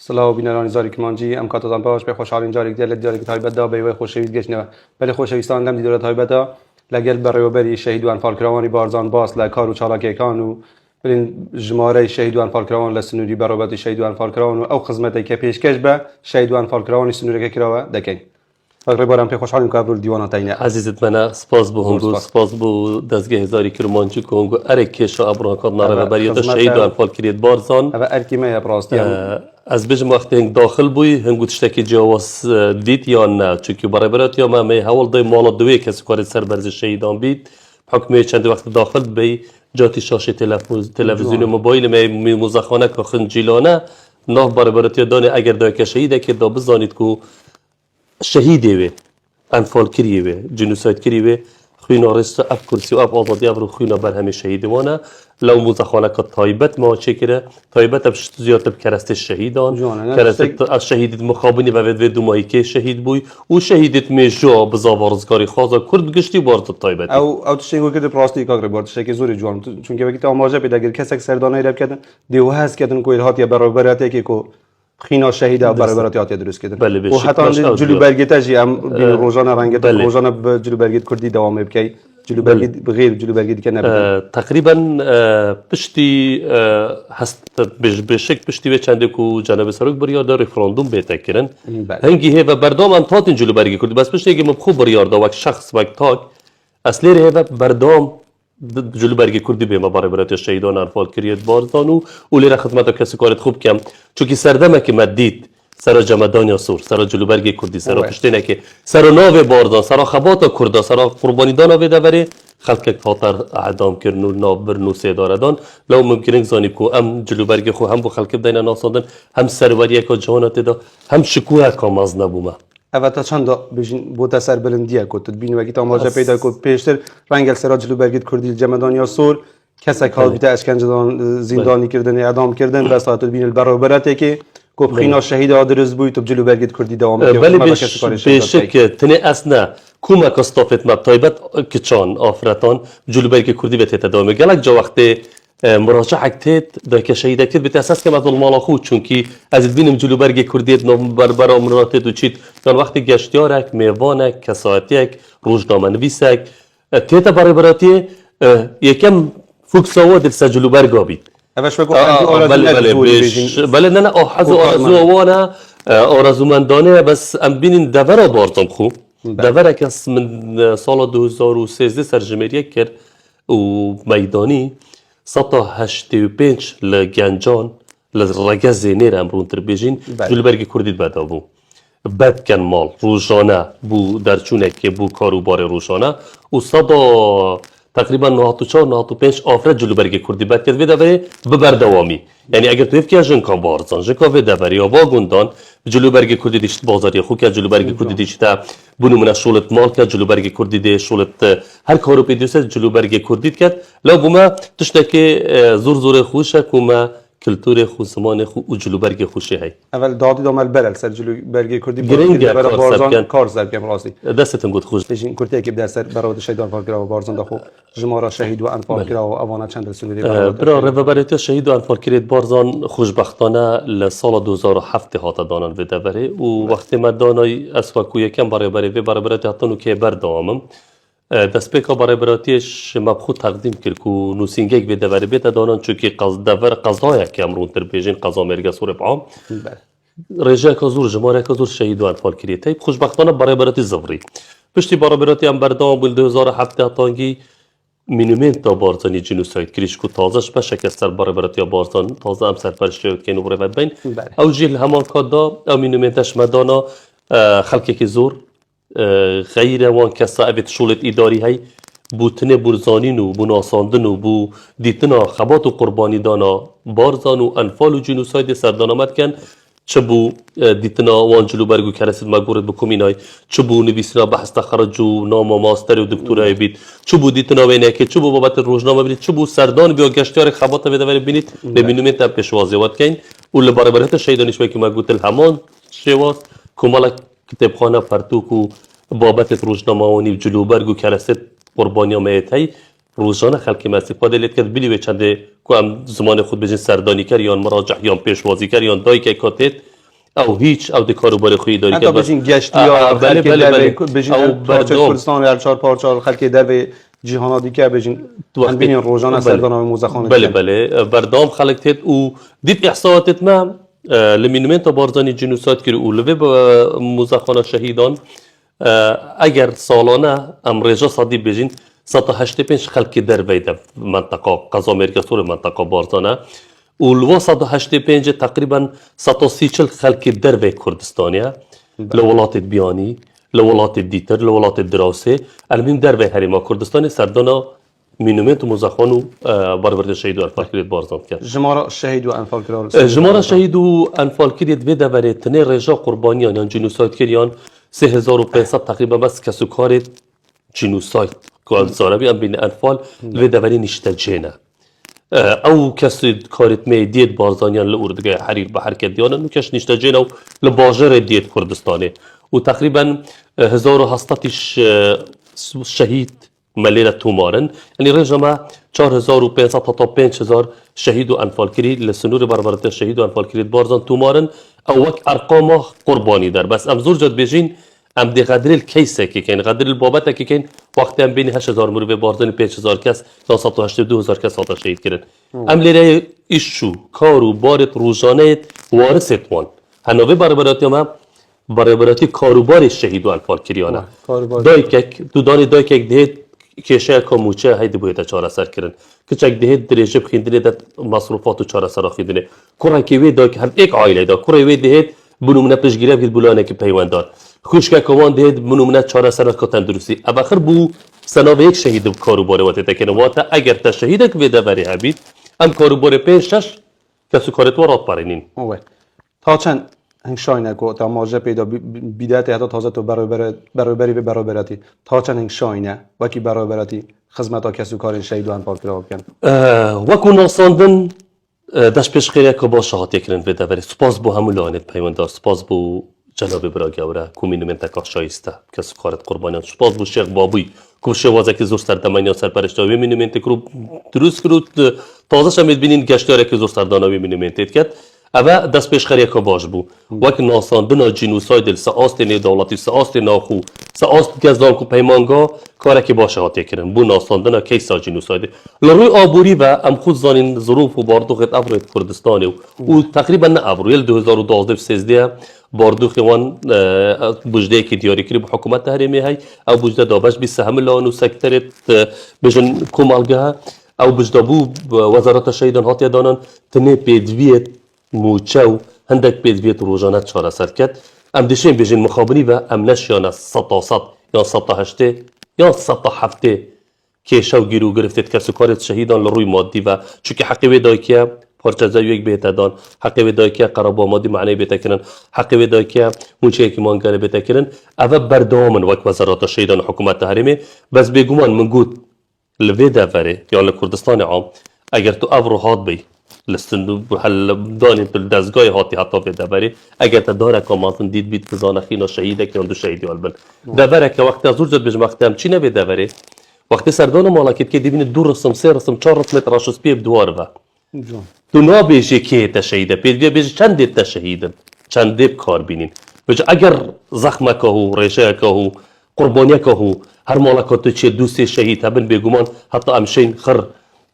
سلااو بینەرانی زاری کمانجی ئەم کاتتان باش پێ خۆشحاڵین جارێک دیار لە دیارێکی تایبەتدا بەوەی خۆشەویست گەشتنەوە بەلێ خۆشەویستان لەم دیدۆرە تایبەتە لەگەڵ بەڕێوەبەری شەهیدوان فالکراوانی بارزان باس لە کار و چالاکیەکان و بڵین ژمارەی شەهیدوان فالکراوان لە سنووری بەڕێوەبەری شەهیدوان فالکراوان و ئەو خزمەتێک کە پێشکەش بە شەهیدوان فالکراوانی سنوورەکە کراوە دەکەین. ڕێبەران پێ خۆشحاڵیم کابرول دیوانەتەینە عزیزت منە سپاس بۆ هەنگو سپاس بۆ دەستگای هزاری کرمانجی کۆنگو ئەرێک کێشە ئەبڕۆکردنا ڕێبەریەتە شەهیدوان فالکرێت بارزان ئەوە ئەرکی مەیە بڕاستی ئەس بژم وەختی هەنگ داخل بووی هەنگو تشتێکی جیاواز دیت یان نا چونکی بەڕێبەرەت یا مەمەی هەوڵ دەی ماڵە دوێ کەس کاری سەر بەرزی شەهیدان بیت حکمێ چەند وەخت داخل بی جاتی شاشی تلویزیون موبایل می مزخانه که خنجیلانه ناف بەڕێبەرەت یا دانێ ئەگەر دایکە شەهیدێکی دا بزانیت کو شەهیدێ وێ ئەنفال کریێ وێ جنوسایت کری وێ خوێنە ڕێستە ئەف کورسی و ئەف ئازادی ئەف خوێنە بەرهەمی شەهیدوانە لەو مزەخانەکە تایبەت ماوە چێکرە تایبەتە پشت زیاتر کەرەستێ شەهیدان کەرەستێ شەهیدت مخابنی بەوێت وێ دومایی کێ شەهید بووی و شەهیدت مێژۆ بزاوە ڕزگاری خازە کورد گشتی بارتت تایبەت ئەو تشتێک کرد پراستی کاگڕێ بار تشتێکی زۆری جوان چونکە وەکی ئاماژە پێداگر کەسێک سەردانەی لێ بکردن دێوە هەستکردن کۆی هاتیە بەڕێوەبەرەتێکی کۆ خینا شەهیدا بەڕێبەرەتی هاتیە دروستکردن و هەتا جلوبەرگێتەژی ئەم ڕۆژانە ڕەنگێت ڕۆژانە بە جلوبەرگێت کوردی دەوامێ بکەی جلوبەرگێت بغیر جلوبەرگێت دیکە نەبێت تقریبا پشتی هەست بێشێک پشتی وێ چەندێک و جەنەبە سەرۆک بڕیاردا ڕێفرەندوم بێتەکردن هەنگی هێبە بەردەوام ئەم هاتین جلوبەرگی کوردی بەس پشتێکی مەبخوو بڕیاردا وەک شەخص وەک تاک ئەس لێرە هێبە بەردەوام جلوبەرگی کوردی بێمە بەڕێبەرەتی شەهیدان ئەنفال کریێت بارزان و لێرە خزمەتە کەسی کارێت خوب بکەم چونکی سەردەمێکی مەدیت سەرە جەمەدانیا سوور سەرە جلوبەرگی کوردی سەرە پشتێنێکی سەرە ناوێ بارزان سەرە خەباتە کووردا سەرە قوربانیدانە وێ دەبەرێ خەڵکێک هاتەر ئەعدامکردن و ناوبرن و سێدارەدان لەو ممکنن زانیب کو ئەم جلوبەرگی خۆ هەم بۆ خەڵکی بدەینە ناساندن هەم سەروەریەکە جوانە تێدا هەم شکووەکە ماز نەبوومە ئەوە تا چەندە بژین بۆتە سەر بلندیە کۆتت بینوەکی تاماژە پێدا کۆ پێشتر ڕەنگەل سەرا جلوبەرگیت کوردی جەمەدانیا سوور کەسێک هەڵبیتە ئەشکەنجەدان زیندانی کردن ئەعدامکردن بەس هاتت بینن بەڕێوەبەرەتێکی کۆ خینا شەهیدا دروست بووی تو جلوبەرگیت کوردی دەوام بێشک تنێ ئەسنە کومەکە ستۆفێت مە تایبەت کچان ئافرەتان جلوبەرگی کوردی بێتێتە دەوامێ گەلک جا وەختێ مراجعك تيت داك شهيدا كتب بتاساس كما ظل مالاخو چونكي ازيد بينم جلوبرگي كرديت نو بربرا مراتت وچيت كان وقت گشتيارك ميوانك كساتيك روزنامه نويسك تيتا بربراتي يكم فوكسوا دل سجلوبرگا بي اواش بگو بله نه احزو وانا آرزو مندانه بس ام بینین دورا بارتم خو دورا کس من سال 2013 سرجمهریه کرد و میدانی 185 لگنجان لرگز زینیر امرون تربیجین جلوبرگی کردید بدا بو بد کن مال روزانه بو درچونه که بو کارو بار روزانه و صدا تقریبا 94-95 آفراد جلوبرگی کردی بد کرد ویده بره ببر دوامی یعنی اگر تو افکی جن کام بارزان جکا ویده بره یا واگوندان جلوبرگی کردی دیشت بازاری خو که جلوبرگی کردی دیشت بونو من شغلت مال که جلوبرگی کردی دی شغلت هر کارو پیدوست جلوبرگی کردید کرد لو بوما تشتکی زور خوشه کوما کلتور خو زمان خو و جلوبرگی خوشی هی اول دادی دامل بلل سر جلوبرگی کردی گرینگه بارزان کار سرکم راستی دستتون گود خوش بشین کردی که در سر برای شهیدان فالکراو بارزان داخو جمهور شهید و انفال کراو اوانه چند سنوری برا رهبریت شهید و انفال کرید بارزان خوشبختانه لسال 2007 هات دانن و دبره و وقتی مدانای اسواکو یکم برای برابریت هاتونو که بردامم دست پیکا برابراتیش مبخوت تقدیم کرد که نوسینگیک به دوره بیت دانن چونکه دور قضایه که امرون تربیجین قضا مرگه سور بعام رجاء کازور جمهوری کازور شهید و انفال کریت هی خوشبختانه برابراتی زوری پشتی برابراتی هم بردام بول 2007 تانگی مینومنت تا بارزانی جنوساید کریش کو تازهش بشه که سر برابراتی بارزان تازه هم سرپرست شد که نوبره بین او جیل همان کادا او مینومنتش مدانا خلکی که زور غیر وان کسا اوید شغلت اداری هی بوتنه برزانین و بناساندن و بو دیتنا خبات و قربانی دانا بارزان و انفال و جنوساید سردان آمد کن چه بو دیتنا وان جلوبرگو کرسید مگورد بکومینای چه بو نویسنا بحث تخرج و نام و ماستر و دکتورای بید چه بو دیتنا بینه که چه بو بابت روزنامه بینید چه بو سردان بیا گشتیار خبات بیدوری بینید لبینومنت پیشوازی واد کن و لباربرهت شیدانش بکی مگوت الهمان شواز کمال کتابخانه پرتوک و بابت روزنامه و جلوبرگو کرسید قربانی آمیت هی روزانه خلقی مسیفاده لید کرد بلی و چنده که هم زمان خود بجین سردانی کر یا مراجع یا پیشوازی کر یا دایی که کاتید او هیچ او کاروبار خویی داری حتی که بجین گشتی یا بله خلک در بله بجین او پارچه بردم کردستان یا چهار پارچه خلک در جهان دیگه بجین وقتی- ببین روزانه بله. سردان موزخانه بله بله بردام خلق تید و دید احصاءات ما لمینمنت بارزانی جنوسات کرد و لبه با موزخانه شهیدان اگر سالانه ام رجا صدی بجین 185 خلق در ویده منطقه قضا امریکا سور منطقه بارزانه و لوا 185 تقریبا 130 خلق در وی کردستانیه لولات بیانی لولات دیتر لولات دراسه المهم در وی هریما کردستانی سردانا مینومنت موزخانو برورد شهید و انفال کرید بارزان کرد جمارا شهید و انفال کرد جمارا شهید و انفال کرید ویده وره تنه رجا قربانیان یان جنوساید کریان 3500 تقریبا بس کسو کار جنوساید که زاربی ام بین انفال ویده وره نشته جنه او کسی کارت می دید بارزانیان لوردگاه حریر به حرکت دیانه نو کش نشته جنه و لباجر دید کردستانه و تقریبا 1700 شهید ملیره تومارن یعنی رجما 4500 تا 5000 شهید و انفال کری لسنور بربرت شهید و انفال کری بارزان تومارن او وک ارقام قربانی در بس ام زور جد بجین ام دی قدر الکیسه که کن قدر البابته که کن وقتی ام بین 8000 مرو بارزان 5000 کس تا 182000 کس هات شهید کردن ام لیره ایشو کارو بارت روزانه وارثت وان هنوی بربرت ما برابراتی کاروبار شهید و انفال کریانه دایک تو دانی دایک دهید کشه کموچه هایده باید چهار سر کردن که چک دهید دریجه بخیندنه داد مصروفات و چهار سر آخیدنه کره کیوی دایک هر یک عائله دا کره وی دهید بنومنه پیشگیری بگید بلانه که پیوندار خوشکه کمان دهید بنومنه چهار سر که تندرستی اباخر بو سناوه یک شهید کاروبار وقتی تکنه واتا اگر تا شهیده که ویده بری هبید ام کاروبار پیشش کسو کارت ورات پارینین تا چند هنگ شاینه کو تا ماجه پیدا بیدایت حتی تازه تو برابری به برابراتی تا چند هنگ شاینه وکی برابراتی خدمت ها کسو کار شهید و انفال کرد کن وکو ناساندن دش پیش خیلی که با شهادت کردن ویده بری سپاس بو همون لعنت پیوندار سپاس بو جناب براگوره کومین منطقه شایسته کسو کارت قربانیان سپاس بو شیخ بابوی که شوازه که زور سردمانی سر پرشتاوی مینومنت کرد دروست کرد تازه شمید بینین گشتاره که زور سردانوی مینومنت کرد اوه دست پیش خریه که باش بو وک ناساندن جنوساید ساست دولتی ساست ناخو ساست گزدان کو پیمانگا کاره که باشه هاتی کرن بو ناساندن کیسا جنوساید لروی آبوری و ام خود زانین ظروف و باردوخت ابروی کردستانی و تقریبا نه ابرویل 2012 13 باردوخ وان بجده که دیاری کری به حکومت تحریمی های او بجده دابش بی سهم لان و سکترت بجن کومالگه او بجده بو وزارت شهیدان هاتی دانان تنه پیدویت موچو هندک پیدویت روزانه چهار سر کرد ام دشین بجین مخابری و ام نشیان 100 یا 108 یا 107 که شو گیرو گرفتید کسو کارت شهیدان لروی مادی و چونکه حقیقی دای که پارچه زویک بهت دان حقیقی دای که قرابا مادی معنی بهت کردن حقیقی دای که موچه که مانگره بهت کردن اوه بردامن وقت وزارت شهیدان حکومت تحریمی بس بگومان من گود لویده وره یا لکردستان عام اگر تو افرو هات بی لستن هل دانیم تو دستگاه هاتی حتی به دبری اگر تا داره کامانتون دید بید بزانه خینا شهیده که دو شهیدی البن دبره که وقتی از جد بج وقتی هم چی نبی دبری وقتی سردان مالکیت که دیبین دو رسم سه رسم چهار رسم تراشوس بیب دوار و تو نابیجی که تا شهیده پید بیج چند تا شهیدن چند دیب کار بینین بج اگر زخمه که هو ریشه که هو قربانیه که هو هر مالکات چه دوستی شهید هبن بگومان حتی امشین خر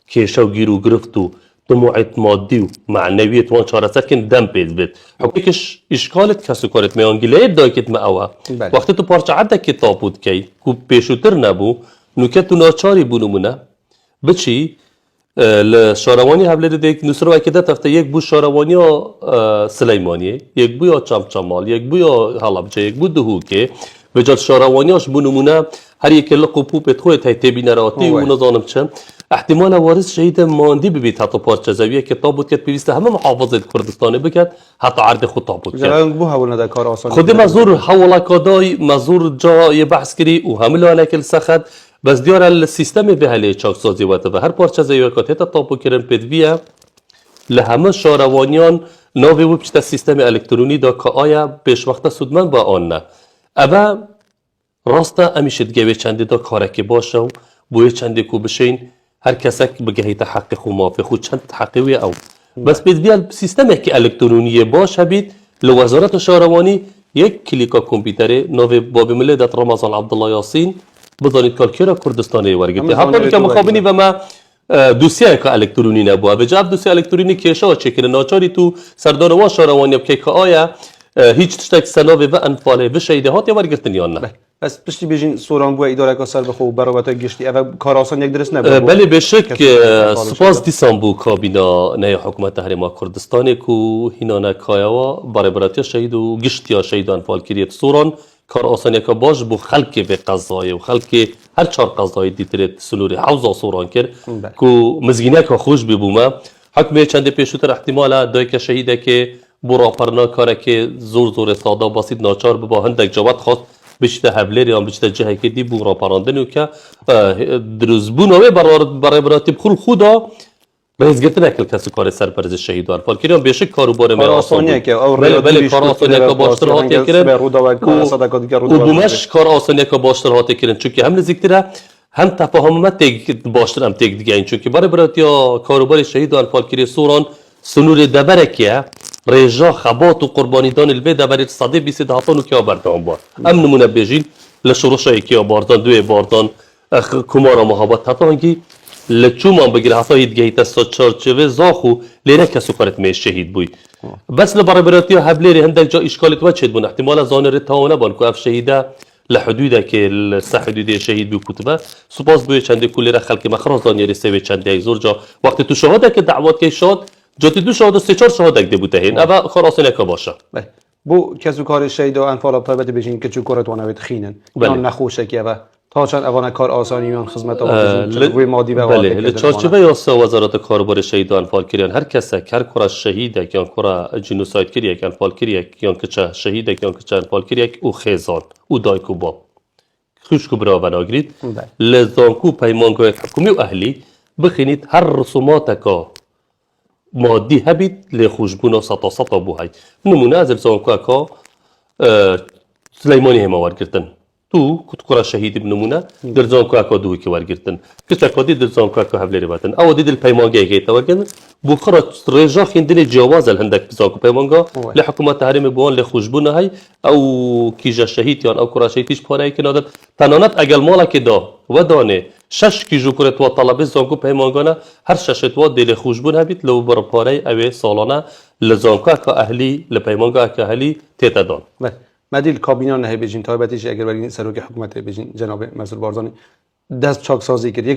که شو گیرو گرفتو طموعت مادی و معنویت وان چهار سر کن دم پید بید حقیقش اشکالت کسو کارت میانگیله دایکت معوه وقتی تو پارچه عده که تابود کی کو پیشوتر نبو نوکت تو ناچاری بونمونه بچی لشاروانی حبله دیک نصر وکیده تفته یک بو شاروانی سلیمانیه یک بو یا چمچمال یک بو یا حلبچه یک بو دهوکه بجاد شاروانیاش بونمونه هر یک لقو پوپت خوی تایتی بینراتی و نظانم چند احتمال وارث شهید ماندی ببید حتی پارچه زویه که تابوت کرد پیوسته همه محافظت کردستانی بکرد حتی عرض خود تابوت کرد بو حول نده کار آسان خود مزور حوالا کادای مزور جای بحث کری و همه لانکل سخت بس دیار السیستم به حالی چاک سازی و هر پارچه زویه که تا تابو کردن پدویه لهمه شاروانیان ناوی و بچتا سیستم الکترونی دا که آیا پیش وقت سودمن با آن نه اما راستا امیشت گوی چندی دا کارکی باشه و بوی چندی کو بشین هر کسک بگهی تحقیق و موافق و چند تحقیقی او بس بید بیال سیستمی که الکترونیه باشه بید لوزارت شهروانی یک کلیکا کامپیوتری نوی باب ملت رمضان عبدالله یاسین بدانید کالکیرا کردستانی ورگیتی حتی که مخابنی و ما دوسیه که الکترونی نبوده به جاب دوسیه الکترونی کیشا چکن ناچاری تو سردان و شهروانی که که آیا هیچ تشتک سناوی و انفاله و شهیده هات یا ورگیتنی یا نه بس پشتی بیشین سوران بو اداره که سر بخو برابط گشتی اول کار آسان یک درست نبود بله بشک سپاس دیسان بو کابینا نه حکومت تحریم کردستان کو هینا نکایوا برای براتی شهید و گشتی شهید انفال کریت سوران کار آسانی که باش بو خلق به قضای و خلق هر چهار قضای دیترت سنوری حوزا سوران کرد کو مزگینه که خوش ببومه حکم چند پیشوتر احتمالا دای که شهیده که برا پرنا کاره که زور ساده بسیط ناچار با هندک جواب خواست بشته هبلری هم بشته جهه که دی برا پراندن و که درزبونوه برای براتب خل خدا بهز گرت نکل کسی کار سرپرست شهید و انفال کردن بیشک کارو باره آسانیه که بله کار آسانیه که باشتر هاتی کردن و بومش کار آسانیه که باشتر هاتی کردن چون که هم نزدیکتره هم تفاهمت باشتر هم تک دیگه این چون که برای براتیا کاروبار شهید و انفال کردن سوران سنور دبرکیه رجا خبات و قربانی دان البی دبرت صدی بیست هاتانو که آبردان بار ام نمونه بیجین لشروشای که آبردان دوی باردان کمارا محابت هاتانگی لچومان بگیر حتی هیدگهی تستا چارچوه زاخو لیره کسو کارت میش شهید بوی بس لبرای براتی ها هبلیری هندک جا اشکالت وچید بون احتمالا زانر تاونه بان که اف شهیده لحدوده که لسه حدوده شهید بو کتبه سپاس بوی چنده کلی را خلق مخراز دانیاری سوی چنده یک زور جا وقتی تو شهاده که دعوات که شاد جاتی دو شهاده سه چار شهاده ده بوده هین اما خلاص نکا باشه بو کسو کار شهید و انفال طایبت بشین که چو کارت وانوید خینن یا نخوشه که و تا چند اوان کار آسانی میان خدمت روی مادی و بله لچارچوبه یاسه وزارت کاربار شهید و انفال کریان هر کسی هر کار شهید یا کار جنوساید کریه یا انفال کریه یا که شهید یا که انفال کریه او خیزان او دایکو باب خوشکو برا و ناگرید لزانکو پیمانگوی حکومی و اهلی بخینید هر رسومات که مادی هبید لخوشبون و سطا بوهای نمونه از لزانکو که سلیمانی هم ورگرتن تو کت کورا شهید بنمونه در زانکو اکا دوی که ورگرتن کس اکادی در زانکو اکا هفلری باتن او دید الپیمانگه که تورگن بخرا رجا خیندن جواز الهندک بزانکو پیمانگه لحکومت تحریم بوان لخوشبونه های او کیجا شهید یان او کورا شهیدیش پاره که نادد تنانت اگل مالا که دا و دانه شش کیجو کرت و طلبه زانکو پیمانگانه هر ششت و دل خوشبونه بید لو بر پاره اوی سالانه لزانکو اکا اهلی لپیمانگه اکا اهلی تیتا دان مدیل کابینان نه بیجین تایبتیش اگر برای سروک حکومت بیجین جناب مسئول بارزانی دست چاک سازی کرد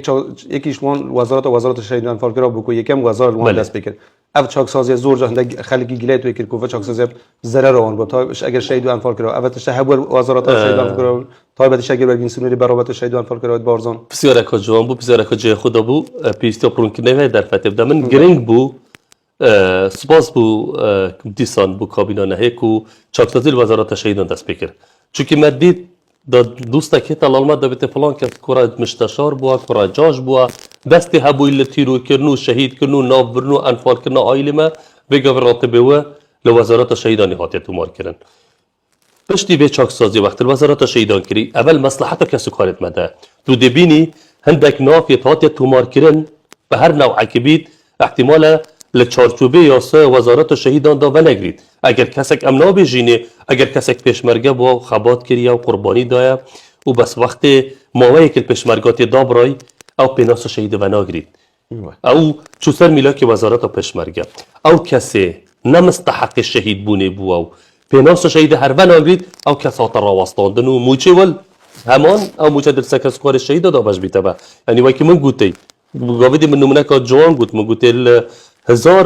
یکیش وان وزارت شهید و انفال کرا بکو یکم وزارت وان دست بکرد اف چاک سازی زور جا هندگ خلقی گلیت وکر کوفه چاک سازی ضرر آن بود تا اگر شهید و انفال کرا اول تشهبر وزارت شهید و انفال کرا تایبتیش اگر برای سنوری برابط شهید و انفال کرا بارزان بسیار که جوان بو بسیار که جه خدا بو پیستی پرون که نه در فتح دامن گرینگ بو سپاس بو دیسان بو کابینا نهی کو چاکسازی وزارت شهیدان دست بکر چونکه مدید دا دوستا که تلالما دا بیت فلان که کورا مشتشار بوا کورا جاش بوا دستی هبوی لتیرو کرنو شهید کرنو ناف برنو انفال کرنو آیلی ما بگا راتبه و لوزارت شهیدانی هاتیه تو مار کرن پشتی به چاکسازی وقت وزارت شهیدان کری اول مصلحت کسو کارت مده تو دبینی هندک نافیت هاتیه تو مار کرن به هر نوع کبید احتمالا لچارچوبه یاسه وزارت شهیدان دا ونگرید اگر کسک امنا بجینه اگر کسک پیشمرگه با خبات کریه و قربانی دایا و بس وقت ماوه که پیشمرگات دا برای او پیناس شهید ونگرید او چو سر میلاک وزارت پیشمرگه او کسی نمستحق شهید بونه بو او پیناس شهید هر ونگرید او کسات را وستاندن و موچه ول همان او موچه در سکس کار شهید دا بش بیته با یعنی وکی من گوتی گاویدی من نمونه که جوان گوت من گوتی هزار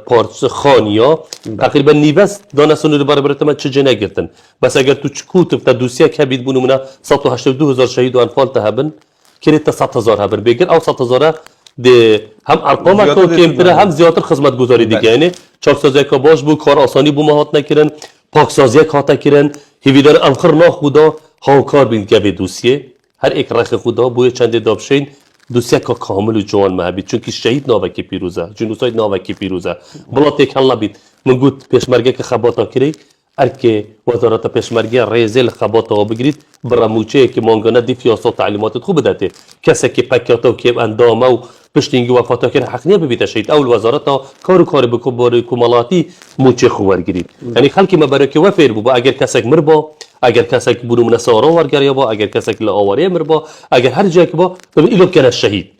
پارچه خانیا تقریبا نیوست دانه سنوری برابرت من چه جنه گرتن بس اگر تو چکوت تا دوسیه کبید بونو منا 182,000 شهید و انفال تهبن کرید تا 100,000 هبن بگیر او 100,000 ده هم ارقام کو کمتره هم زیاتر خدمت گذاری دیگه یعنی چاکسازی که باش بو کار آسانی بو مهات نکردن پاکسازی کاتا کردن هیویدار انخر نا خدا ها کار بین گوی دوسیه هر یک رخ خدا بوی چند دابشین دوسیه که کامل و جوان محبید چون که شهید ناوکی پیروزه جنوساید ناوکی پیروزه بلا تک حل نبید من گوت پیشمرگه که خباتا کری ارکه وزارت پیشمرگه ریزل خباتا ها بگیرید براموچه که مانگانه دی فیاسا تعلیمات خوب داده کسی که پکیاتا و که اندامه و پشتینگی وفات کردن حق نیه ببیت شهید اول وزارت کار بکن کمالاتی موچه خوار گیرید یعنی خلکی ما برای که وفیر بو اگر کسک مر با اگر کسک برو من سارا ورگری با اگر کسک لاواری مر با اگر هر جای که با ایلو کنه شهید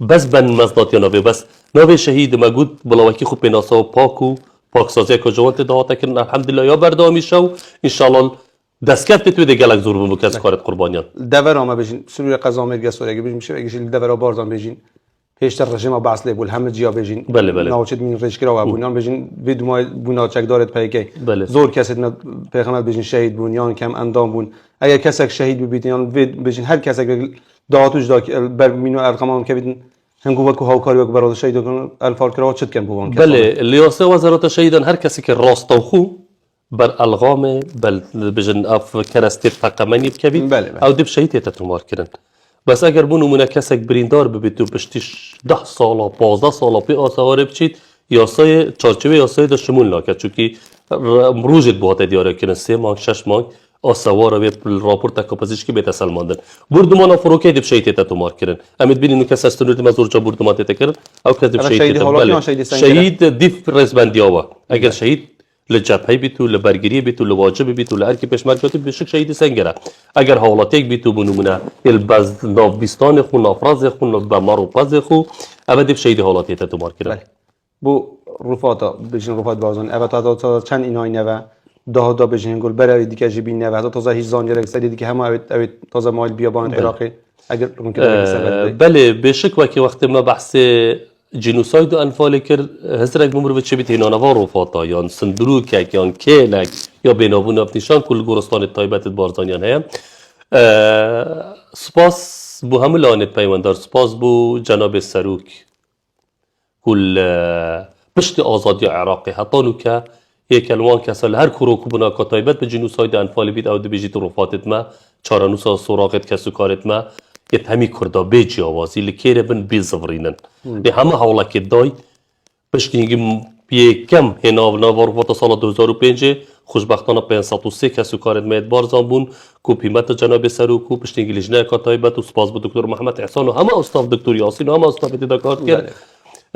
بس بن مزدات یا نوی بس نوی شهید مگود بلاوکی خوب بناسا و پاک سازی که جوانت دعاتا کردن الحمدلله یا بردامی شو انشالله دستکفت تو ده گلک زور بمو کس کارت قربانیان دور آمه بجین سوری قضا مرگه سوری اگه بجین میشه اگه شیل دور بارزان بجین پیشتر رژیم بعث لی بول همه جیا بجین بله ناوچت من رشکر و بونیان بجین وید ما بونا چک دارد پیکی زور کسی نه پیغمبر بجین شهید بونیان کم اندام بون اگر کسک شهید ببیتیان وید بجین هر کسک دعاتوش دا بر مینو ارقام که بیدن هم گفت که هاوکاری و برای شهید کن الفارکرات چت کن بوان بله لیاسه وزارت شهیدان هر کسی که راست و خو بر الغام بل بجن اف کرستی تقمنی بکبید او دب شهید تتمار کردن بس اگر بونو مونه کسک بریندار ببید و پشتیش 10 سالا 15 سالا پی آسواره بچید یاسای چارچوبه یاسای دا شمول ناکد چونکی روزت بوده دیاره کنن 3 ماه 6 ماه آسواره به راپورت کپازیشکی بیت سلماندن بردمان فروکی دب شهید تتمار کردن امید بینید کس استونید مزور جا بردمان تکرد او کس دب شهید بله شهید دیف رزبندی آوا اگر شهید لجبهی بیتو لبرگری بیتو لواجب بیتو لارکی پشمرکاتی بشک شهید سنگره اگر حالاتک بیتو بنمونه الباز نافبستان خو نافراز خو بمار و پاز خو ابد شهید حالاتی تتمار کردن بو رفاتا بجن رفات بازان اول تا چند اینای نوه دا بجن گل برای دیگه جیبی نوه حتی تازه هیچ زانجر اکسری دیگه همه اوید تازه مایل بیابان عراقی اگر ممکن بله بشک وقتی ما بحث جنوساید و انفال کرد هزرگ بمرو چه بیت هینانوار رفاتا یا سندروکک یا کیلک یا بینابون افنیشان کل گورستان تایبت بارزانیان هیم سپاس بو همه لانت پیوندار سپاس بو جناب سروک کل پشت آزادی عراقی حتی نو که یک الوان کسال هر کروکو بنا که تایبت به جنوساید انفال بید او دی بیجیت رفاتت ما چارانوسا سراغت کسو کارت ما یه همی کردا بیجی آوازی لکیره بن بیزورینن همه حوالا که دای پشتینگی یکم هناو نوار وقت سال 2005 خوشبختانه 503 کسو کارت مید بارزان بون کوپیمت جناب سروکو پشتینگی لجنه کاتایبت و سپاس بود دکتر محمد احسان و همه استاد دکتر یاسین و همه استاد دیده کار کرد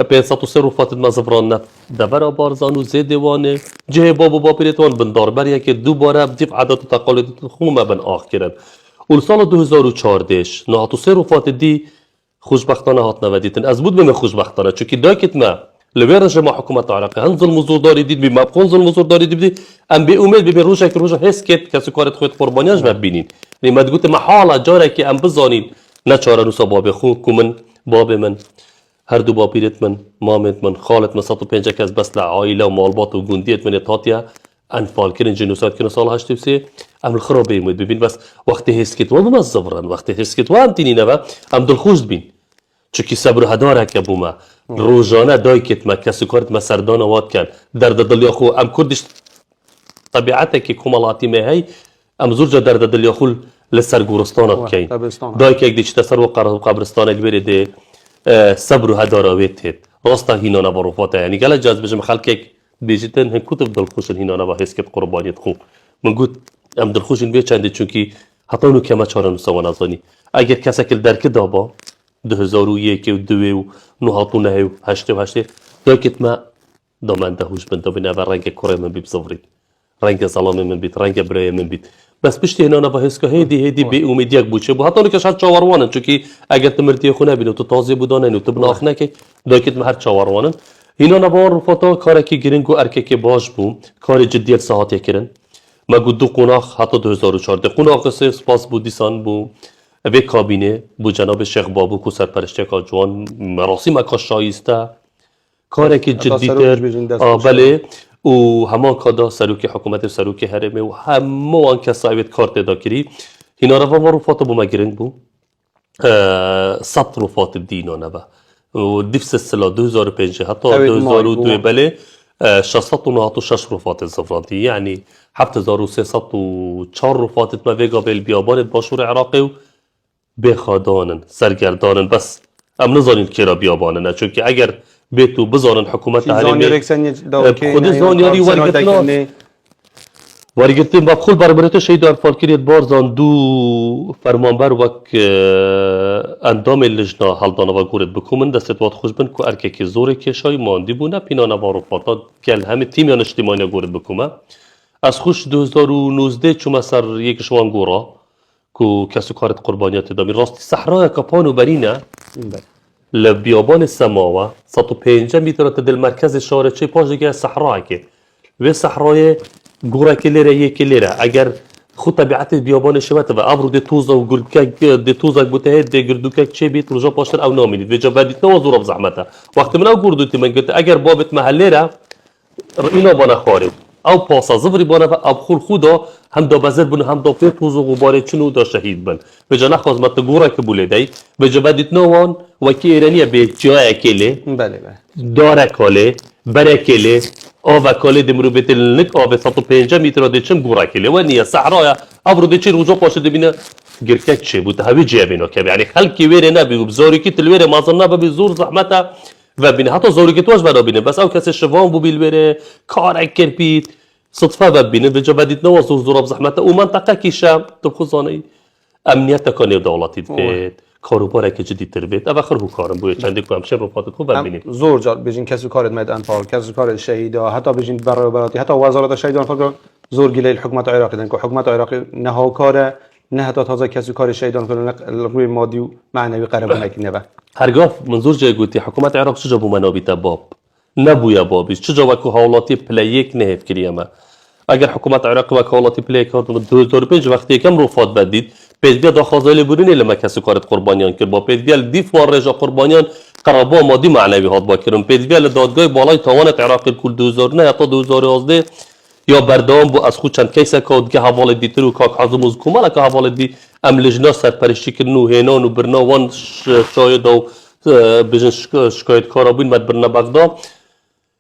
503 رفات مزفران دبر بارزان و زید دیوانه جه بابو باپیرتوان بندار بریه که دوباره بدیف عادت و تقالید خومه بن آخ کرد اول سال 2014 نهاتو سه رفات دی خوشبختانه هات نودیتن از بود بهم خوشبختانه چونکی داکت ما لبرج ما حکومت عراقی هن ظلم زور داری دید بی مبخون ظلم زور داری دید ام به امید به روزا که روزا حس کت کسی کارت خود قربانیاش ببینین یعنی مدگوت محاله جاره که ام بزانین نه چاره نوسا باب خو کومن باب من هر دو باپیرت من مامت من خالت من 105 کس بس لعائله و مالبات و گوندیت من تاتیا انفال کردن جنوسات کردن سال 83 عمل خرابه مود ببین بس وقتی حس کت و ما زفران وقتی حس کت و هم تینی نوا ام دل خوش بین چونکی صبر هداره که بوما روزانه دای کت ما کسی کارت ما سردان وات کن درد دل خو ام کردش طبیعته که کمالاتی مهی ام زوجا درد دل خو لسر گورستان کین دای که یک دیش تسر و قبرستان البری ده صبر هداره ویت راستا هینا نبروفاته یعنی گله جاز بجم خلک بیجتن هم کتب دل خوش هینا نبا حس کت قربانیت خو من گفت ام دل خوشین بی چنده چونکی حتی اونو که ما چاره نسوا نزانی اگر کسی که درک دابا 2001 و 2 و 9 و 8 و 8 داکت ما دامنده هوش بنده بینه و رنگ کره من بیب زفری رنگ ظلام من بیت رنگ برای من بیت بس پشتی هنا نبا حس که هیدی به امیدیک بوچه بو حتی اونو که شاید چاوروانن چونکی اگر تمرتی خونه بینو تو تازه بودانن و تو بناخ نکی داکت ما هر چاوروانن هینا نبا رفتا کاری که گرینگ و ارکه باش بو کار جدی ساعتی کردن ما گفت دو قناخ حتی 2014 قناخ سه سپاس بو دیسان بو به کابینه بو جناب شیخ بابو کو سرپرستی کا جوان مراسم کا شایسته کاری که جدی تر بله و همه کادا سروکی حکومت سروکی حرمه و همه آن کسایت کارت داکری هینا رو رفات بو ما گرینگ بو 100 رفات دینا نبا و دیفس سلا 2005 حتی 2002 بله 696 رفات الزفرانتی يعني 7304 رفات ما فيجا بالبيابان باشور عراقي و بخادانن سرگردانن بس ام نزانین که را بیابانن چونکه اگر بیتو بزارن حکومت حرمه خود زانیاری ورگتنا وارگرتیم با خود برای تو شهید انفال کرد بارزان دو فرمانبر وک اندام لجنا هلدانا و گورد بکومن دستت واد خوش بن که ارکه که زوره که شای ماندی بونه پینا نوارو فاتا گل همه تیمیان اجتماعی گورد بکومه از خوش 2019 چوم سر یک شوان گورا که کسو کارت قربانیات دامی راستی صحرای کپانو برینه لبیابان سماوه 105 متر تا دل مرکز شهر چه پاش دیگه صحرا که و صحرای گورا کلیره یک کلیره اگر خود طبیعت بیابان شوت و ابرو دی توزا و گلکک دی توزا گوته دی گردوکک چه بیت رجا پاشتر او نامید و جوادیت نوازور بزحمته وقت من او گردوتی من قلت اگر بابت محلیره اینا بنا خارج او پاسا زفری بانه و ابخور خودا هم دا بزر بونه هم دا پیر توز و غباره چنو دا شهید بن به جا نخواست مت گورا که بوله دی به جا بدیت نوان وکی ایرانیه به جای اکیله بله داره کاله بره کله آب کاله دمرو بتلنک آب 105 متر دیچم گورا کله و نیه صحرای ابرو دیچی روزا پاشه دبینه گرکک چه بود هوی جیبینا که یعنی خلکی ویره نبی و بزاری کی تلویره مازن نبی بزور زحمته و بینه حتی زوری که توش بنا بینه بس او کسی شوان بو بیل بره کار کرپید صدفه ببینه به جا بدیت نوا زور زور بزحمته و منطقه کیشم تو خزانه امنیت کنه دولتی بید کاروبار که جدی تر بید اواخر هو کارم بوی چندی کنم شب رو فاتت خوب ببینیم زور جار بجین کسی کارت مد انفال کسی کار شهیدا حتی بجین برابراتی حتی وزارت شهیدان فکر زور گله الحکومت العراقی دن که حکومت العراقی نه کاره نه حتی تازه کسی کار شهیدان کنه روی مادی و معنوی قرار نکنه نه هرگاه منظور جای گویی حکومت عراق چجا بو منابی باب نبویا بابیش چجا وکو حوالاتی پلیک نهف کریمه اگر حکومت عراق و حوالاتی پلیک کرد 2005 وقتی کم رفات بدید پیدبیا داخازایل بودین لما کسی کارت قربانیان کرد با پیدبیا دیف وار رجا قربانیان قرابا مادی معنوی هات با کرم پیدبیا دادگاه بالای تاوانت عراق کل 2009 تا 2011 یا بردام بو از خود چند کیسه کود که حواله دیتر و کاک حزم از کمالا که حواله دی ام لجنا سرپرشتی کردن هینان و برناوان شاید و بجن شکایت کارابین مد برنا بغدا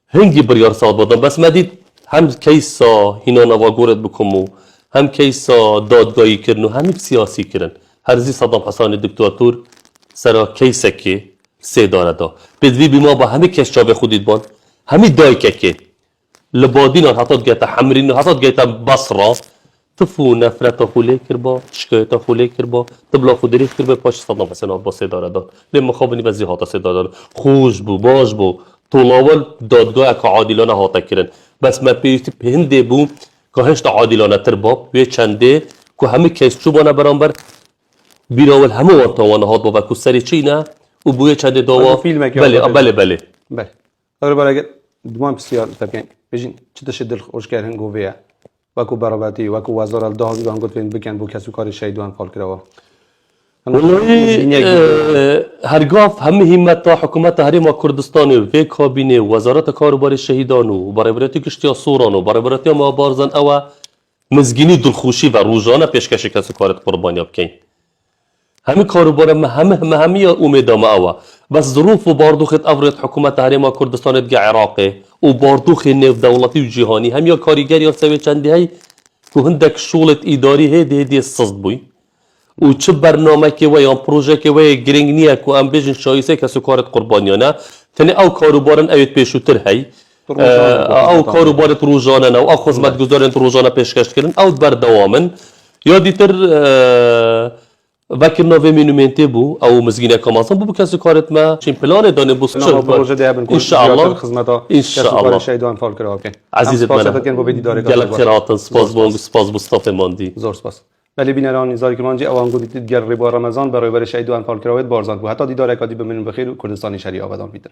هنگی بریار ساد بودم بس مدید هم کیسا هینان و گورد بکمو هم کیسا دادگاهی کردن و هم سیاسی کردن هرزی صدام حسن دکتاتور سرا کیسه که سه داره دا بدوی بی ما با همه کس چابه خودید بان همه دای که لبادین حتی گیتا حمرین حتی گیتا بصره تفو نفرت خوله کربا شکایت خوله کربا تبلا خودری کربا پاش صدام حسن با سه داره داد لما خوابنی وزی هاتا سه داره خوش بو باش بو طولال دادگاه که عادلانه هاتا کرن بس ما پیشتی پهنده بو که هشت عادلانه ترباب و چنده که همه کیس چوبانه برانبر بیراول همه وانتوانه هات با و که سری چی نه و بوی چنده داوا بله اگر برای دوام بسیار تبکن بجین چه تشد الخوش کردن گویه وکو برابری وکو وزارت داهی رو انگار فین بکن بو کسی کار شهیدان فال کرده هرگاه همه همت تا حکومت حریم کردستان و کابینه وزارت کاروبار شهیدان و برابری کشتی سوران و برابری ما بارزن او مزگینی دلخوشی و روزانه پیشکش کسی کارت قربانی بکن همه کاروبار همه امیدام او بس ظروف و باردوخت افراد حکومت حریم کردستان دیگه عراقه و باردوخ نف دولتی و جهانی هم یا کارگر یا سوی چندی هی که هندک شغلت اداری هدی سزد بوی و چه برنامه که و یا پروژه که و گرینگ نیه که ام بیشن شایسته کسی کارت قربانیانه تنی او کاروبارن اوید پیشوتر هی او کاروبارت روزانه نه او خدمت گزارن روزانه پیشکش کردن او بردوامن یا دیتر وکر نوی مینومنتی بو او مزگینه کامازن بو کسی کارت ما چین پلان دانه بو سچر پروژه ده بن ان شاء الله ان شاء الله شهیدان فال کرده عزیزت من گلک خیرات سپاس مصطفی ماندی زور سپاس ولی بینران نزاری کرمانجی اوان گودید دیگر ربا رمضان برای شهیدان فال کرده بارزان بو حتی دیدار اکادی بمنون بخیر و کردستانی شریعه آبادان بیدن